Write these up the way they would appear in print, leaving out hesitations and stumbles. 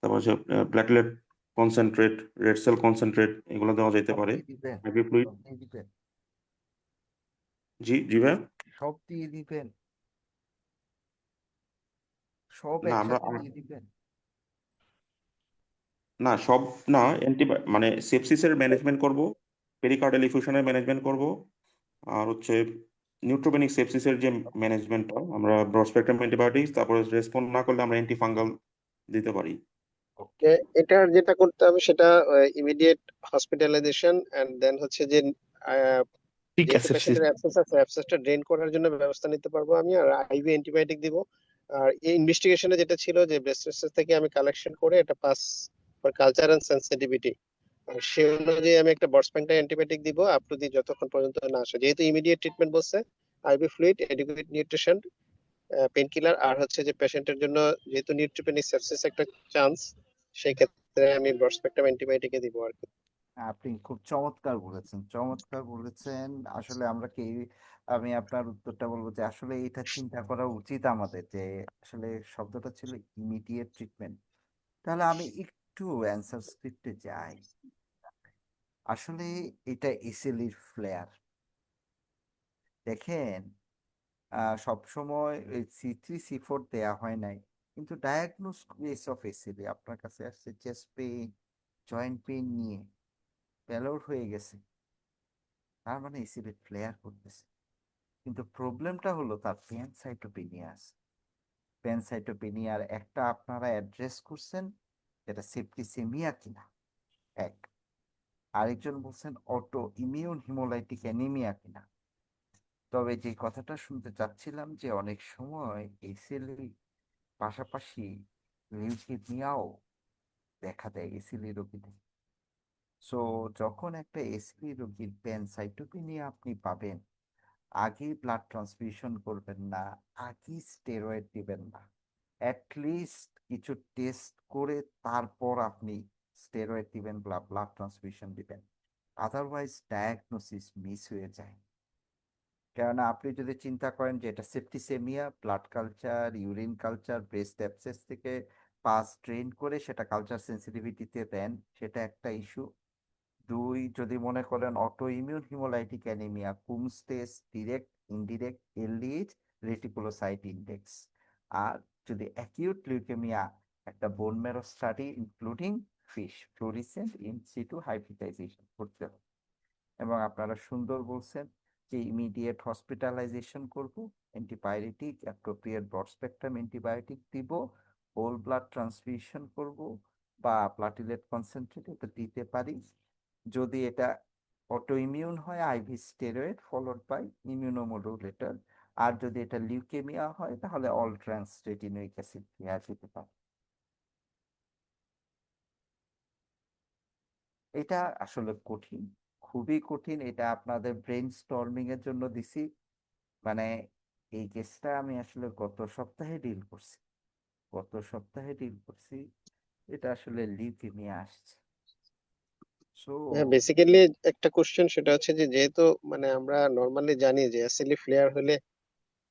তারপর হচ্ছে platelet concentrate, red cell concentrate, এগুলো দেওয়া যেতে সব পারে। দিয়ে দিবেন? IV fluid. সব দিয়ে দিবেন? জি জি ভাই। সব দিয়ে দিবেন? সব না আমরা একসাথে দিয়ে দিবেন? না সব না, মানে সেপসিসের ম্যানেজমেন্ট করব, পেরিকার্ডিয়াল ইফিউশনের ম্যানেজমেন্ট করব, আর হচ্ছে নিউট্রোপেনিক সেপসিসের যে ম্যানেজমেন্টটা আমরা ব্রড স্পেকট্রাম অ্যান্টিবায়োটিক্স, তারপরে রেসপন্ড না করলে আমরা অ্যান্টিফাঙ্গাল দিতে পারি। ওকে। এটার যেটা করতে হবে সেটা ইমিডিয়েট হসপিটালাইজেশন, এন্ড দেন হচ্ছে যে ঠিক যেহেতু অ্যাসেপসিস। পেশেন্টের অ্যাবসেস আছে, অ্যাবসেসটা ড্রেন করার জন্য ব্যবস্থা নিতে পারবো আমি, আর আইভি অ্যান্টিবায়োটিক দিব। আর এই ইনভেস্টিগেশনে যেটা ছিল যে ব্রেস্ট থেকে আমি কালেকশন করে এটা pass for culture and sensitivity, আর সে অনুযায়ী আমি একটা বর্সপেন্টাইন অ্যান্টিবায়োটিক দিব আপ টু দি যতক্ষণ পর্যন্ত না আসে। যেহেতু ইমিডিয়েট ট্রিটমেন্ট বলছে, IV fluid, adequate nutrition, pain killer, আর হচ্ছে যে পেশেন্টের জন্য যেহেতু নিউট্রিপেনিক সেপসিস একটা চান্স, সেই ক্ষেত্রে আমি বর্সপেক্ট্রাম অ্যান্টিবায়োটিকে দিব আর কি। আপনি খুব চমৎকার বলেছেন, চমৎকার বলেছেন। আসলে আমরা কি, আমি আপনার উত্তরটা বলবো যে আসলে এটা চিন্তা করা উচিত আমাদের, যে আসলে শব্দটা ছিল ইমিডিয়েট ট্রিটমেন্ট। তাহলে আমি একটু অ্যান্সার স্ক্রিপ্টে যাই। আসলে এটা এসএলইর ফ্লেয়ার। দেখেন, সবসময় C3 C4 দেয়া হয় নাই, কিন্তু ডায়াগনোস কেস অফ এসএলই আপনার কাছে আসছে চেস্ট পেইন, জয়েন্ট পেইন নিয়ে, প্যালোর হয়ে গেছে, তার মানে এসিবি ফ্লেয়ার করতেছে। কিন্তু প্রবলেমটা হলো তার প্যানসাইটোপেনিয়া আছে। প্যানসাইটোপেনিয়ার একটা আপনারা অ্যাড্রেস করছেন, যেটা সেপ্টিসেমিয়া কিনা এক, আরেকজন বলছেন অটো ইমিউন হিমোলাইটিক অ্যানিমিয়া কিনা। তবে যে কথাটা শুনতে চাচ্ছিলাম যে অনেক সময় এসিএলই পাশাপাশি লিউকেমিয়াও দেখা দেয় এসিএলই রোগীদের। সো যখন একটা এসিএলই রোগীর প্যানসাইটোপেনিয়া আপনি পাবেন, আগে ব্লাড ট্রান্সফিউশন করবেন না, আগে স্টেরয়েড দিবেন না। অ্যাটলিস্ট কিছু টেস্ট করে তারপর আপনি স্টেরয়েড দিবেন বা ব্লাড ট্রান্সফিউশন দিবেন। আদারওয়াইজ ডায়াগনোসিস মিস হয়ে যায়। কেননা আপনি যদি চিন্তা করেন যে এটা septicaemia, blood culture, urine culture, breast abscess থেকে পাস ড্রেন করে সেটা কালচার সেন্সিটিভিটিতে দেন, সেটা একটা ইস্যু। দুই, যদি মনে করেন auto immune hemolytic anemia, Coombs test, direct indirect LDH, reticulocyte index. আর যদি অ্যাকিউট লিউকেমিয়া, একটা bone marrow study including FISH fluorescent in situ hybridization করতে হবে। এবং আপনারা সুন্দর বলছেন যে ইমিডিয়েট হসপিটালাইজেশন করব, antibiotic appropriate broad spectrum antibiotic দিব, হোল ব্লাড ট্রান্সফিউশন করব, বা প্লাটিলেট কনসেন্ট্রেট এটা দিতে পারি। যদি এটা অটো ইমিউন হয়, IV steroid followed by immunomodulator. আর যদি এটা লিউকেমিয়া হয়, তাহলে অল ট্রান্স রেটিনোইক অ্যাসিড দেওয়া যেতে পারে। এটা আসলে কঠিন, খুবই কঠিন। এটা আপনাদের ব্রেন স্টর্মিং এর জন্য দিছি। মানে এই কেসটা আমি আসলে গত সপ্তাহে ডিল করছি। এটা আসলে লিউকেমিয়া আসছে। সো হ্যাঁ, বেসিক্যালি একটা কোশ্চেন সেটা হচ্ছে যে যেহেতু মানে আমরা নর্মালি জানি যে অ্যাসিলি ফ্লেয়ার হলে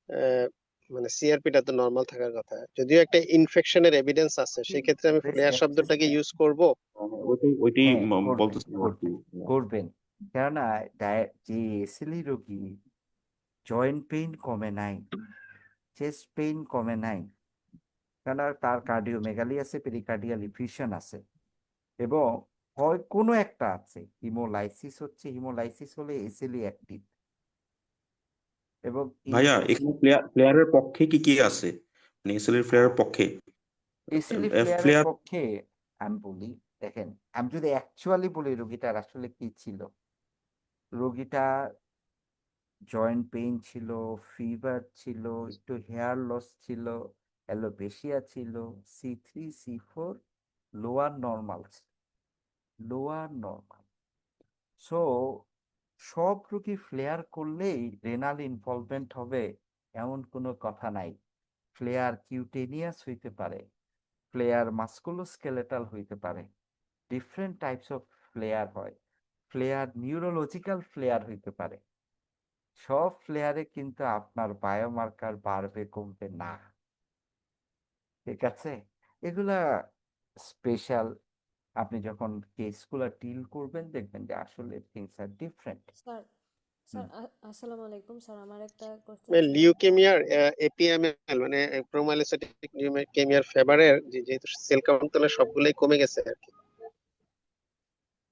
আহ, মানে সিআরপিটা তো নর্মাল থাকার কথা, যদিও একটা ইনফেকশনের এভিডেন্স আছে, সেই ক্ষেত্রে আমি ব্রেস্ট ফ্লেয়ার শব্দটাকে অ্যাবসেসটা, ইউজ করব। ওইটাই হ্যাঁ করবেন, বলতেছিলাম আর কি। করবেন, করবেন। কেননা যে এসিলি রোগী জয়েন্ট পেইন কমে নাই, চেস্ট পেইন কমে নাই, কেননা তার কার্ডিওমেগালি আছে, পেরিকার্ডিয়াল ইফিউশন আছে, এবং হয় কোনো একটা আছে, হিমোলাইসিস হচ্ছে, হিমোলাইসিস হলে এসিলি অ্যাক্টিভ। এবং ভাইয়া এখানে প্লেয়ারের পক্ষে কি কি আছে, মানে এসএল প্লেয়ারের পক্ষে? এসিলি ফ্লেয়ারের প্লেয়ার। পক্ষে আমি বলি, দেখেন, আমি যদি অ্যাকচুয়ালি বলি রোগীটার আসলে কি ছিল। রোগীটা জয়েন্ট পেইন ছিল, ফিভার ছিল, একটু হেয়ার লস ছিল, অ্যালোপেশিয়া ছিল, C3 C4 lower normal, lower normal. So সব রোগী ফ্লেয়ার করলেই রেনাল ইনভলভমেন্ট হবে এমন কোনো কথা নাই। ফ্লেয়ার কিউটেনিয়াস হইতে পারে, ফ্লেয়ার মাস্কুলোস্কেলেটাল হইতে পারে, ডিফারেন্ট টাইপস অফ ফ্লেয়ার হয়, ফ্লেয়ার নিউরোলজিক্যাল ফ্লেয়ার হইতে পারে। সব ফ্লেয়ারে কিন্তু আপনার বায়োমার্কার বাড়বে কমবে না, ঠিক আছে? এগুলা স্পেশাল আপনি যখন কেসগুলো ডিল করবেন দেখবেন যে আসলে things are different. Sir sir আসসালামু আলাইকুম স্যার, আমার একটা কোশ্চেন মানে ছিল। লিউকেমিয়ার এপিএমএল মানে প্রোমাইলোসাইটিক লিউকেমিয়ার ফেভারের যেহেতু সেল কাউন্ট তাহলে সবগুলোই কমে গেছে আর কি।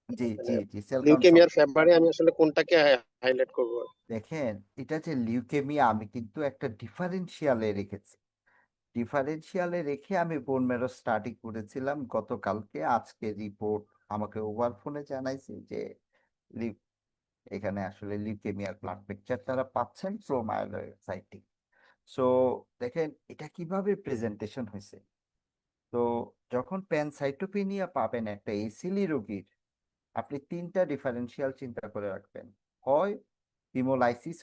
জি জি জি সেল কাউন্ট লিউকেমিয়ার ফেভারে আমি আসলে কোনটাকে হাইলাইট করব? দেখেন এটা যে লিউকেমিয়া আমি কিন্তু একটা ডিফারেন্সিয়ালে রেখেছি। ডিফারেন্সিয়ালে রেখে আমি বোন ম্যারো স্টাডি করেছিলাম গতকালকে। আজকে রিপোর্ট আমাকে ওভার ফোনে জানাইছে যে এখানে আসলে লিউকেমিয়ার ব্লাড পিকচার তারা পাচ্ছেন প্রোমায়োসাইটিক। সো দেখেন এটা কিভাবে প্রেজেন্টেশন হয়েছে। তো যখন প্যানসাইটোপেনিয়া পাবেন একটা এসিলি রোগীর, আপনি তিনটা ডিফারেন্সিয়াল চিন্তা করে রাখবেন। হয় হিমোলাইসিস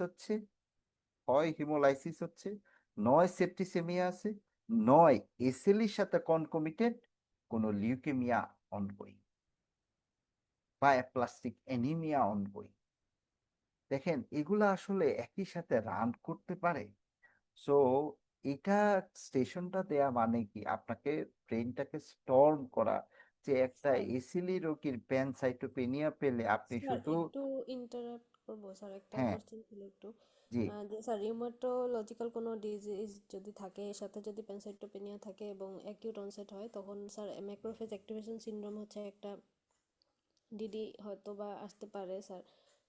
হচ্ছে, নয় সেপ্টিসেমিয়া আছে, নয় এসিলির সাথে কনকমিটেড কোনো লিউকেমিয়া অনগোয়িং বা অ্যাপ্লাস্টিক অ্যানিমিয়া অনগোয়িং। দেখেন এগুলা আসলে একই সাথে রান করতে পারে। সো এটা স্টেশনটা দেয়া মানে কি আপনাকে ব্রেনটাকে স্টর্ম করা, যে একটা স্যার এসিলি রোগীর প্যানসাইটোপেনিয়া পেলে আপনি স্যার শুধু একটু ইন্টারাপ্ট করবো স্যার, একটা হ্যাঁ কোশ্চেন ছিল একটু। জি যে স্যার রিউমাটোলজিক্যাল কোনো ডিজিজ যদি থাকে, এর সাথে যদি প্যানসাইটোপেনিয়া থাকে এবং অ্যাকিউট অনসেট হয়, তখন স্যার ম্যাক্রোফেজ অ্যাক্টিভেশন সিনড্রোম হচ্ছে একটা ডিডি হয়তো বা আসতে পারে স্যার।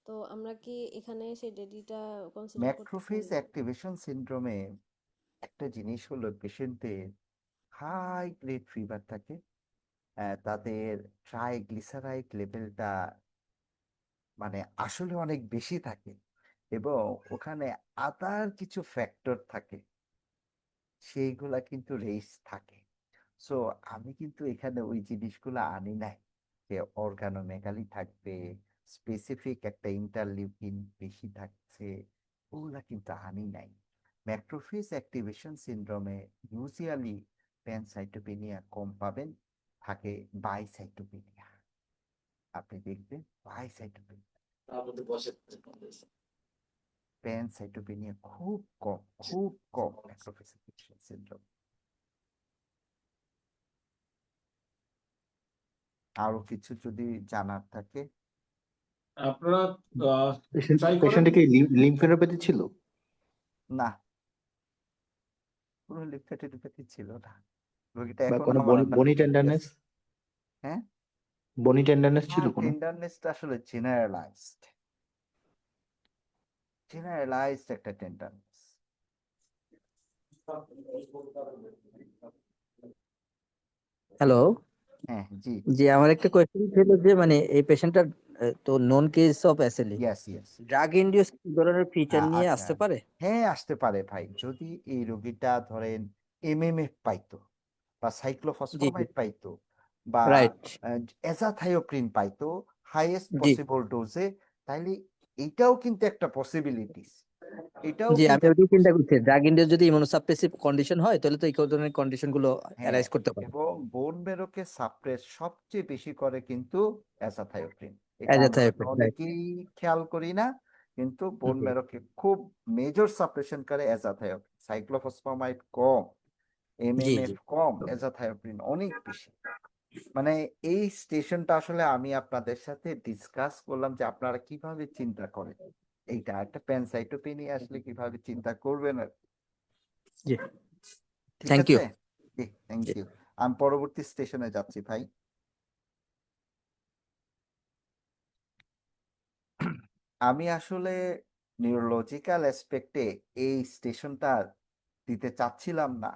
তো আমরা কি এখানে সেই ডিডিটা কনসিডার করতে ম্যাক্রোফেজ পারি? অ্যাক্টিভেশন সিনড্রোমে একটা জিনিস হলো পেশেন্টের হাই গ্রেড ফিভার থাকে, তাদের ট্রাইগ্লিসারাইড লেভেলটা মানে আসলে অনেক বেশি থাকে এবং ওখানে আদার কিছু ফ্যাক্টর থাকে, সেইগুলা কিন্তু রেস থাকে। সো আমি কিন্তু এখানে ওই জিনিসগুলো আনি নাই যে অর্গানোমেগালি থাকবে, স্পেসিফিক একটা ইন্টারলিউকিন বেশি থাকছে, ওগুলা কিন্তু আনি নাই। ম্যাক্রোফেজ অ্যাক্টিভেশন সিনড্রোমে ইউজুয়ালি প্যানসাইটোপেনিয়া কম পাবেন, থাকে বাইসাইটোপেনিয়া। আপনি দেখবেন বাইসাইটোপেনিয়া, প্যানসাইটোপেনিয়া খুব কম ম্যাক্রোফেজ অ্যাক্টিভেশন সিনড্রোম। আরো কিছু যদি জানার থাকে আপনারা ট্রাই করেন। পেশেন্টে কি লিম্ফেনোপ্যাথি ছিল? না, কোনো লিম্ফোডেনোপ্যাথি ছিল না, রোগীটা বা এখন কোনো আমার আন্ডার বনি কন্ট্রোল টেন্ডারনেস? আছে। হ্যাঁ বনি টেন্ডারনেস ছিল হ্যাঁ কোনো? টেন্ডারনেসটা আসলে জেনারেলাইজড একটা টেন্ডারনেস। হ্যালো, হ্যাঁ জি জি আমার একটা কোয়েশ্চেন ছিল যে মানে এই পেশেন্টটার তো known case of SLE yes drug induce ধরনের ফিচার নিয়ে আচ্ছা আসতে পারে? হ্যাঁ আসতে পারে ভাই। যদি এই রোগীটা ধরেন এমএমএফ পাইতো বা জি জি, সাইক্লোফসফামাইড পাইতো বা রাইট, এজাথায়োপ্রিন পাইতো হাইয়েস্ট জি পসিবল ডোজে, তাইলে এটাও কিন্তু একটা পসিবিলিটিস, এটাও জি আমি কিন্তু একটা ওইটাই চিন্তা করছি, ড্রাগ ইনডিউস যদি ইমিউনোসাপ্রেসিভ কন্ডিশন হয় তাহলে তো এই ধরনের কন্ডিশন গুলো হ্যাঁ। অ্যারাইজ করতে পারে। এবং বোন মেরোকে সাপ্রেস সবচেয়ে বেশি করে কিন্তু অ্যাজাথায়োপ্রিন। এটা আমরা হয়তো অ্যাজাথায়োপ্রিন, রাইট, অনেকেই খেয়াল করি না, কিন্তু বোন জি মেরোকে খুব মেজর সাপ্রেশন করে অ্যাজাথায়োপ্রিন। সাইক্লোফসফামাইড কম, জি এমএমএফ কম, অ্যাজাথায়োপ্রিন অনেক বেশি। মানে এই স্টেশনটা আসলে আমি আপনাদের সাথে ডিসকাস করলাম যে আপনারা কিভাবে চিন্তা করেন, এইটা একটা প্যানসাইটোপেনিয়া আসলে কিভাবে চিন্তা করবেন আর কি। জি, ঠিক থ্যাংক ইউ। আছে জি থ্যাংক ইউ। আমি পরবর্তী স্টেশনে যাচ্ছি ভাই। আমি আসলে নিউরোলজিক্যাল অ্যাসপেক্টে এই স্টেশনটা দিতে চাচ্ছিলাম না,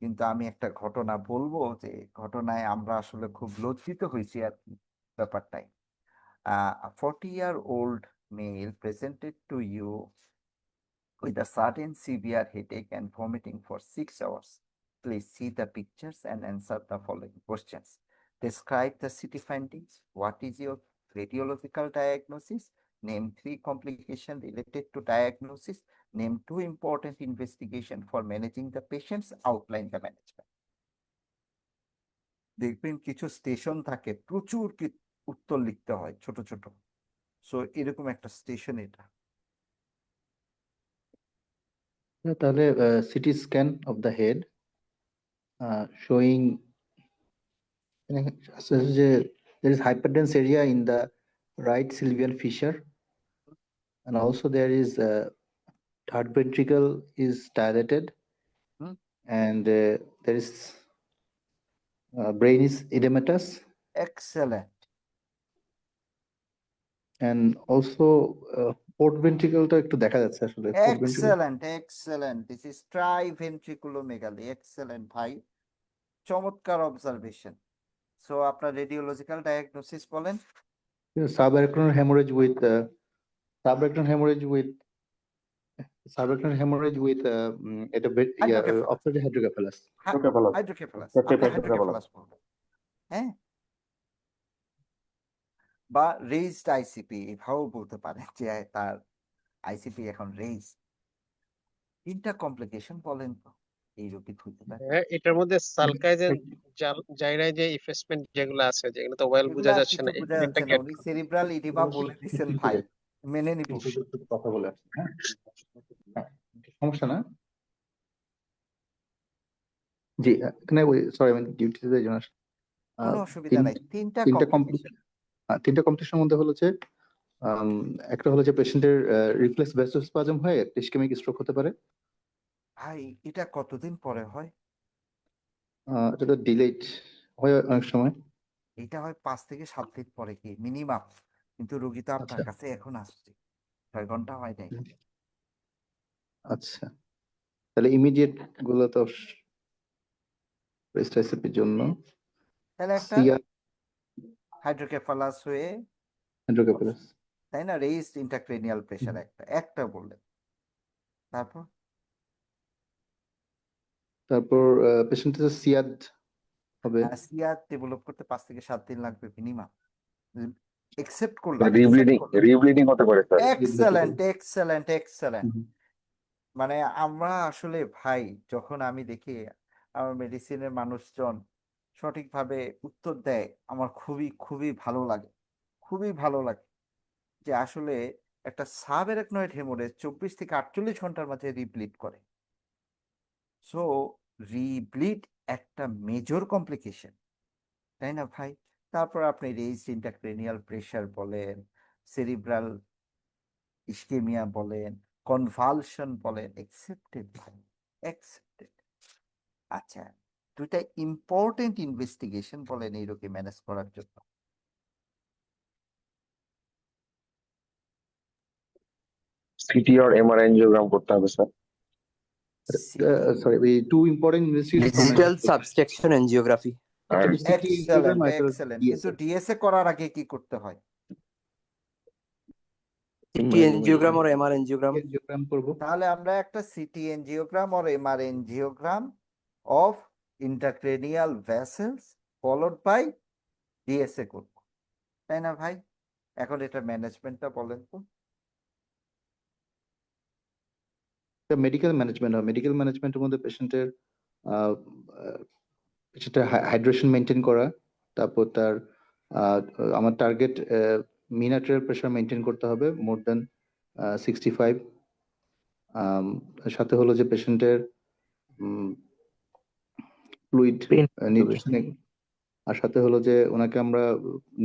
কিন্তু আমি একটা ঘটনা বলবো যে ঘটনায় আমরা আসলে খুব লজ্জিত হয়েছি আর কি ব্যাপারটাই। 40-year-old male presented to you with a sudden severe headache and vomiting for 6 hours. Please see the pictures and answer the following questions. Describe the CT findings. What is your radiological diagnosis? Name 3 complications related to diagnosis. Name 2 important investigation for managing the patients. Outline the management. দেখবেন কিছু station থাকে প্রচুর উত্তর লিখতে হয় ছোট ছোট। So এরকম একটা স্টেশন এটা। তাহলে CT scan of the head showing There is hyperdense area in the right sylvian fissure, and also there is third ventricle is dilated, Hmm. and there is brain is edematous, Excellent. and also fourth ventricle টা একটু দেখা যাচ্ছে আসলে fourth ventricle Excellent. This is triventriculomegaly. Excellent, ভাই। চমৎকার observation. So আপনার radiological diagnosis বলেন। subarachnoid hemorrhage with subarachnoid hemorrhage with subarachnoid hemorrhage with এটা Hydrocephalus. obstructive hydrocephalus. Hydrocephalus. Obstructive আপনি hydrocephalus. হাইড্রোকেফালাস বলবেন। হ্যাঁ, বা রেইজড আইসিপি এভাবেও বলতে পারেন যে তার আইসিপি এখন রেইজ। তিনটা কমপ্লিকেশন বলেন তো এই রোগী হইতে পারে। হ্যাঁ, এটার মধ্যে সালকাইজের জাইরায় যে ইফেসমেন্ট যেগুলো আছে যেগুলো তো ওয়েল এগুলো বোঝা আর যাচ্ছে কিছু না, বোঝা এটা যাচ্ছে না, get উনি করতে হবে। সেরিব্রাল ইডিমা বলে দিচ্ছেন ভাই, মেনে নিব। একটু কথা বলে আসছি, হ্যাঁ? হ্যাঁ, সমস্যা না। জি, এখানে সরি আমি ডিউটিতে এই জন্য আসছি। কোনো অসুবিধা নাই। তিনটা তিনটা কমপ্লিকেশন। কমপ্লিকেশনের মধ্যে হলো যে একটা হলো যে পেশেন্টের রিফ্লেক্স ভ্যাসোস্পাজম হয়ে ইসকেমিক স্ট্রোক হতে পারে। ভাই এটা কতদিন পরে হয়? এটা তো ডিলেড হয় অনেক সময়। এটা হয় 5 থেকে 7 দিন পরে কি মিনিমাম, কিন্তু রোগী তো আপনার আচ্ছা। কাছে এখন আসছে, 6 ঘন্টা হয় নাই। আচ্ছা, তাহলে ইমিডিয়েট গুলো তো রেস্টাইসিপির জন্য তাহলে একটা সিয়া হাইড্রোকেফালাস হয়ে, হাইড্রোকেফালাস, তাই না, রেইজড ইন্ট্রাক্রেনিয়াল প্রেসার একটা বললেন। তারপর পেশেন্টের সিয়াদ হবে। সিয়ার ডেভেলপ করতে 5 থেকে 7 দিন লাগবে মিনিমাম। একসেপ্ট করলাম। রিব্লিডিং হতে পারে স্যার। এক্সেলেন্ট। মানে আমরা আসলে ভাই, যখন আমি দেখি আমার মেডিসিনের মানুষজন সঠিকভাবে উত্তর দেয়, আমার খুবই ভালো লাগে, যে আসলে একটা সাবঅ্যারাকনয়েড হেমোরেজ 24 থেকে 48 ঘন্টার মাঝে রিব্লিড করে। সো রিব্লিড একটা মেজর কমপ্লিকেশন, তাই না ভাই? তারপর আপনি রেইজড ইন্ট্রাক্রেনিয়াল প্রেসার বলেন, সেরিব্রাল ইসকেমিয়া বলেন, কনভালশন বলেন, একসেপ্টেড। আচ্ছা, দুইটা ইম্পর্টেন্ট ইনভেস্টিগেশন বলেন এই রোগী ম্যানেজ করার জন্য। সিটি আর এমআরআই এনজিওগ্রাম করতে হবে sir. Sorry, to important digital subtraction angiography. Excellent. কিন্তু ডিএসএ করার আগে কি করতে হয়? সিটি এনজিওগ্রাম আর এমআর এনজিওগ্রাম করব। তাহলে আমরা একটা সিটি এনজিওগ্রাম আর MR angiogram of intracranial vessels followed by DSA করব, তাই না ভাই? এখন এটা ম্যানেজমেন্টটা বলেন তো। মেডিকেল ম্যানেজমেন্টের মধ্যে পেশেন্টের হাইড্রেশন মেনটেন করা, তারপর তার আমার টার্গেট মিন আর্টেরিয়াল প্রেসার মেনটেন করতে হবে মোর দেন 65। সাথে হলো যে পেশেন্টের ফ্লুইড নিউট্রিশন, আর সাথে হলো যে ওনাকে আমরা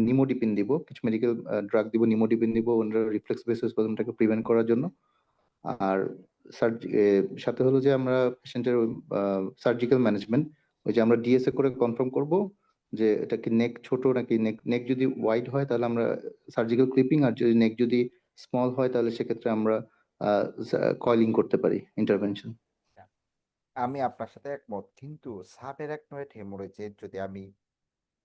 নিমোডিপিন দিব, কিছু মেডিকেল ড্রাগ দিব, নিমোডিপিন দিব ওনার রিফ্লেক্স ভেসোস্পাজমটাকে প্রিভেন্ট করার জন্য। আর সাথে হলো যে আমরা পেশেন্টের সার্জিক্যাল ম্যানেজমেন্ট, ওই যে আমরা ডিএসএ করে কনফার্ম করব যে এটা কি নেক ছোট নাকি নেক যদি ওয়াইড হয় তাহলে আমরা সার্জিক্যাল ক্লিপিং, আর যদি নেক যদি স্মল হয় তাহলে সেক্ষেত্রে আমরা কয়েলিং করতে পারি, ইন্টারভেনশন। আমি আপনার সাথে একমত, কিন্তু সাবঅ্যারাকনয়েড হেমোরেজের যদি আমি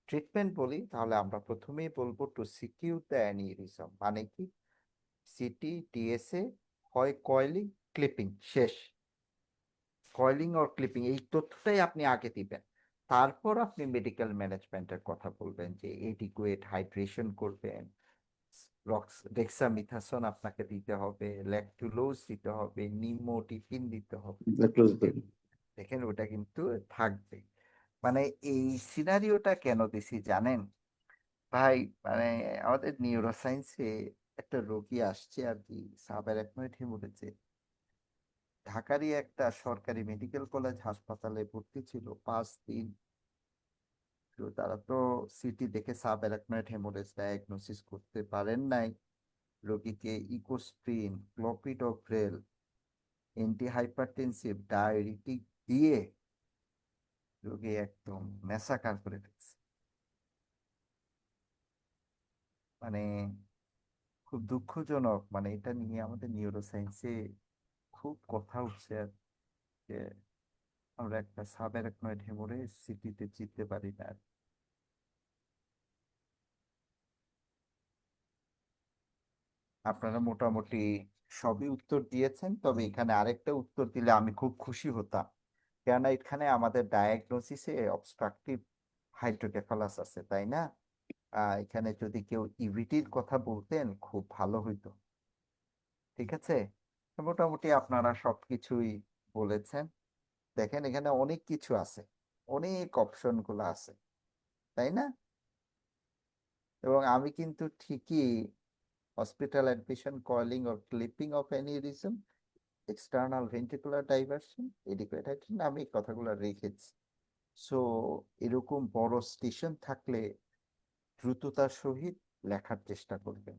ট্রিটমেন্ট বলি, তাহলে আমরা প্রথমেই বলবো টু সিকিউর দ্য অ্যানিউরিজম। মানে কি? সিটি, ডিএসএ, হয় কয়েলিং, ক্লিপিং, শেষ। কয়েলিং অর ক্লিপিং, এই তথ্যটাই আপনি আগে দিবেন। তারপর আপনি মেডিকেল ম্যানেজমেন্টের কথা বলবেন, যে এডিকুয়েট হাইড্রেশন করবেন, ডেক্সামিথাসন আপনাকে দিতে হবে, ল্যাকটুলোজ দিতে হবে, নিমোডিপিন দিতে হবে। দেখেন ওটা কিন্তু থাকবে। মানে এই সিনারিওটা কেন দিছি জানেন ভাই? মানে আমাদের নিউরোসায়েন্সে একটা রোগী আসছে আর কি, সাবঅ্যারাকনয়েড হেমোরেজে, ঢাকারই একটা সরকারি মেডিকেল কলেজ হাসপাতালে ভর্তি ছিল 5 দিন। তো তারা তো সিটি দেখে সাব অ্যারাকনয়েড হেমোরেজ ডায়াগনোসিস করতে পারেন নাই, রোগীকে ইকোস্প্রিন, ক্লোপিডোগ্রেল, অ্যান্টি হাইপারটেনসিভ, ডায়ারিটিক দিয়ে রোগী একদম ম্যাসাকার করে ফেলছে। মানে খুব দুঃখজনক, মানে এটা নিয়ে আমাদের নিউরোসায়েন্সে খুব কথা উঠছে আর যে আমরা একটা সাব অ্যারাকনয়েড হেমোরেজ সিটিতে চিনতে পারি না। আপনারা মোটামুটি সবই উত্তর দিয়েছেন, তবে এখানে আরেকটা উত্তর দিলে আমি খুব খুশি হতাম, কেননা এখানে আমাদের ডায়াগনোসিসে অবস্ট্রাকটিভ হাইড্রোকেফালাস আছে, তাই না? এখানে যদি কেউ ইভিটির কথা বলতেন খুব ভালো হইতো। ঠিক আছে, তো মোটামুটি আপনারা সবকিছুই বলেছেন। দেখেন এখানে অনেক কিছু আছে, অনেক অপশন গুলো আছে, তাই না? এবং আমি কিন্তু ঠিকই hospital admission, coiling or clipping of aneurysm, external ventricular diversion, adequate hydration, আমি এই কথাগুলো রেখেছি। সো এরকম বড় স্টেশন থাকলে দ্রুততার সহিত লেখার চেষ্টা করবেন।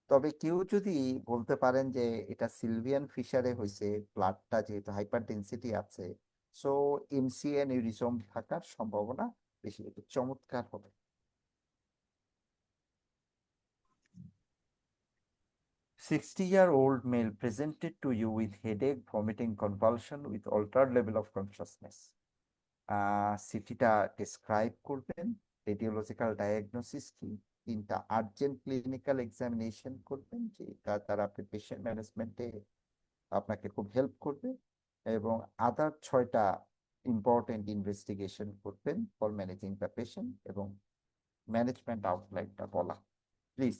তবে কেউ যদি বলতে পারেন যে এটা সিলভিয়ান ফিশারে হয়েছে, ব্লাডটা যেহেতু হাইপার ডেন্সিটি আছে, সো এমসিএন ইউরিজম থাকার সম্ভাবনা বেশি, একটু চমৎকার হবে। "60-year-old male presented to you with headache, vomiting, convulsion with altered level of consciousness." সিটিটা ডিসক্রাইব করবেন, রেডিওলজিক্যাল ডায়াগনোসিস কি, 3টা আর্জেন্ট ক্লিনিক্যাল এক্সামিনেশন করবেন, যেটা তারা আপনি পেশেন্ট ম্যানেজমেন্টে আপনাকে খুব হেল্প করবে, এবং আদার 6টা ইম্পর্টেন্ট ইনভেস্টিগেশন করবেন ফর ম্যানেজিং দ্য পেশেন্ট, এবং ম্যানেজমেন্ট আউটলাইনটা বলা please.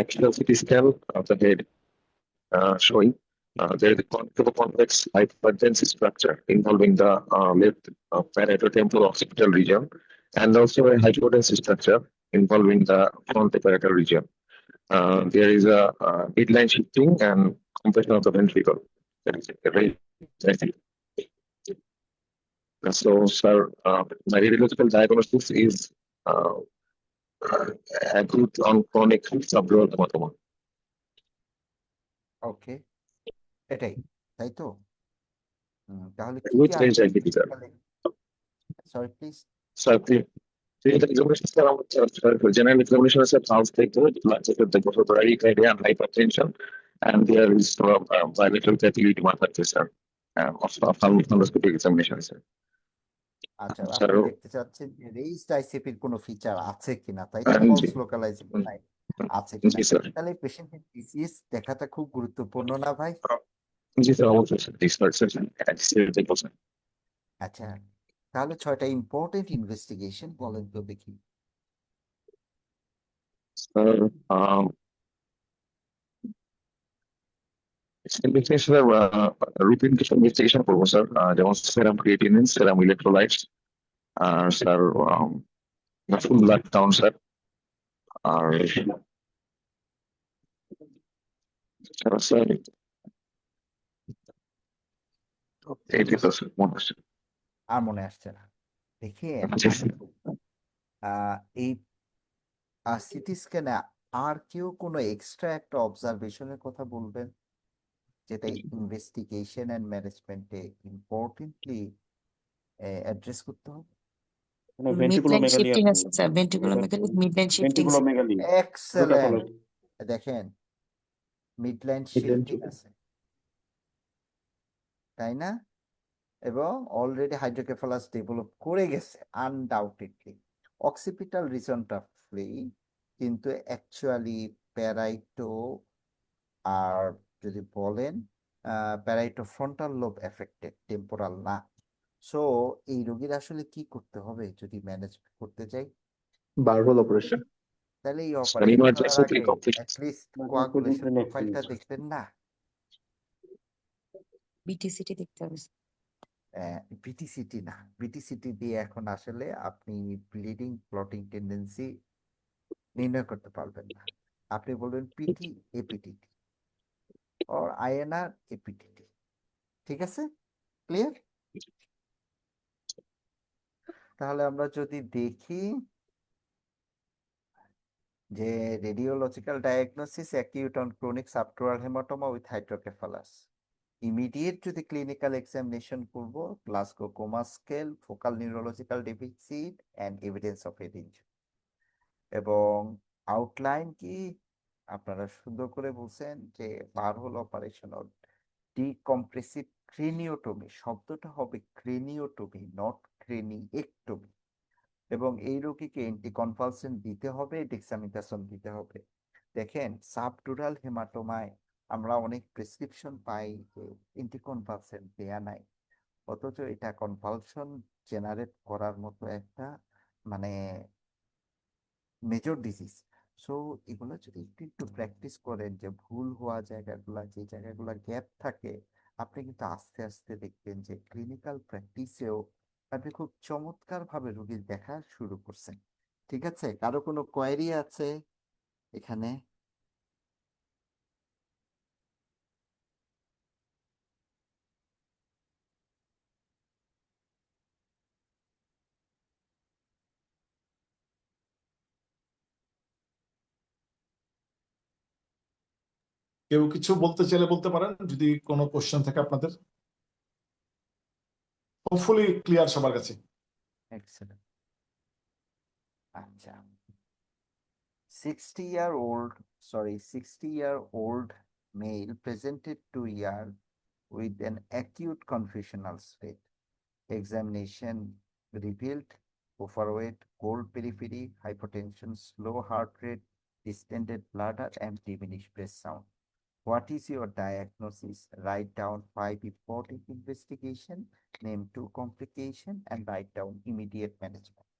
Axial CT scan of the head showing there is a complex hypertensive structure involving the left parieto-temporal occipital region, and also a hypotensive structure involving the frontal region. There is a midline shifting and compression of the ventricle. That is very interesting. So, sir, my radiological diagnosis is acute on chronic subdural hematoma. ওকে, এটাই তাই তো? তাহলে কি Which কি range I give you, sir? Sorry please. Sir, clinical examination, sir, general examination is a pulse take, blood check of the tachycardia and hypertension, and there is bilateral capillary hematoma, sir. Ophthalmoscopic examination, sir. আচ্ছা, Sir, আপনি দেখতে চাচ্ছেন যে raised আইসিপির কোনো feature আছে কিনা, তাই তো? ফলস লোকালাইজেশন আছে কিনা? জি, স্যার। তাহলে পেশেন্টের ডিসিজ দেখাটা খুব গুরুত্বপূর্ণ না ভাই? জি, স্যার, অবশ্যই, স্যার। জি, স্যার। আচ্ছা, তাহলে 6টা ইম্পর্টেন্ট ইনভেস্টিগেশন বলেন তো দেখি। Sir, investigation, routine কিছু investigation করবো, স্যার, যেমন serum creatinine, serum electrolytes, আর sir full blood count, sir, আর স্যার এইটি তো স্যার মনে হচ্ছে। আর মনে আসছে না, দেখেন জি, স্যার। এই সিটি স্ক্যানে আর কেউ কোনো এক্সট্রা একটা অবজারভেশনের কথা বলবেন, যেটা ইনভেস্টিগেশন এন্ড ম্যানেজমেন্টে ইম্পর্টেন্টলি অ্যাড্রেস করতে হবে? ভেন্ট্রিকুলোমেগালি শিফটিং আছে, আছে স্যার, ভেন্ট্রিকুলোমেগালি, মিডলাইন শিফটিং। ভেন্ট্রিকুলোমেগালি, এক্সেলেন্ট, দেখেন মিডলাইন শিফটিং আছে, তাই না? এবং অলরেডি হাইড্রোকেফালাস ডেভেলপ করে গেছে আনডাউটেডলি। অক্সিপিটাল রিজনটা ফ্রি, কিন্তু অ্যাকচুয়ালি প্যারাইটো, আর যদি বলেন প্যারাইটো ফ্রন্টাল লোব এফেক্টেড, টেম্পোরাল না। সো এই রোগীর আসলে কি করতে হবে যদি ম্যানেজ করতে চাই? বারহোল অপারেশন। তাহলে এই Sir, অপারেশন emergency করার আগে complete. অ্যাটলিস্ট কোয়াগুলেশন প্রোফাইলটা দেখবেন না? বিটিসিটি দেখতে হবে। বিটিসিটি না, বিটিসিটি দিয়ে এখন আসলে আপনি ব্লিডিং ক্লটিং টেন্ডেন্সি নির্ণয় করতে পারবেন না। আপনি বলবেন PT APTT, or INR APTT. ঠিক আছে, ক্লিয়ার? তাহলে আমরা যদি দেখি যে radiological diagnosis acute on chronic subdural haematoma with hydrocephalus, immediate যদি ক্লিনিক্যাল এক্সামিনেশন করব, Glasgow coma scale, focal neurological deficit and evidence of head injury. এবং আউটলাইন কি আপনারা সুন্দর করে বলছেন যে বারহোল অপারেশন অর ডিকম্প্রেসিভ ক্রেনিওটমি, শব্দটা হবে ক্রেনিওটমি, নট ক্রেনিয়েক্টমি। এবং এই রোগীকে অ্যান্টিকনভালসেন্ট দিতে হবে, ডেক্সামিথাসোন দিতে হবে। দেখেন সাবডুরাল হেমাটোমায় আমরা অনেক প্রেসক্রিপশন পাই যে অ্যান্টিকনভালসেন্ট দেয়া নাই, অথচ এটা কনভালশন জেনারেট করার মতো একটা মানে মেজর ডিজিজ। সো এগুলো যদি একটু একটু প্র্যাকটিস করেন, যে ভুল হওয়া জায়গাগুলা, যে জায়গাগুলো গ্যাপ থাকে, আপনি কিন্তু আস্তে আস্তে দেখবেন যে ক্লিনিক্যাল প্র্যাকটিসেও আপনি খুব চমৎকার ভাবে রোগী দেখা শুরু করছেন। ঠিক আছে, কারো কোনো কোয়েরি আছে এখানে? কেউ কিছু বলতে চাইলে বলতে পারেন, যদি কোনো কোশ্চেন থাকে আপনাদের। হোপফুলি ক্লিয়ার সবার কাছে। এক্সেলেন্ট। আচ্ছা, 60-year-old male presented to ER with an acute confusional state. Examination revealed overweight, cold periphery, hypotension, slow heart rate, distended bladder, and diminished breath sound. What is your diagnosis? Write down 5 important investigation, name 2 complication, and write down immediate management.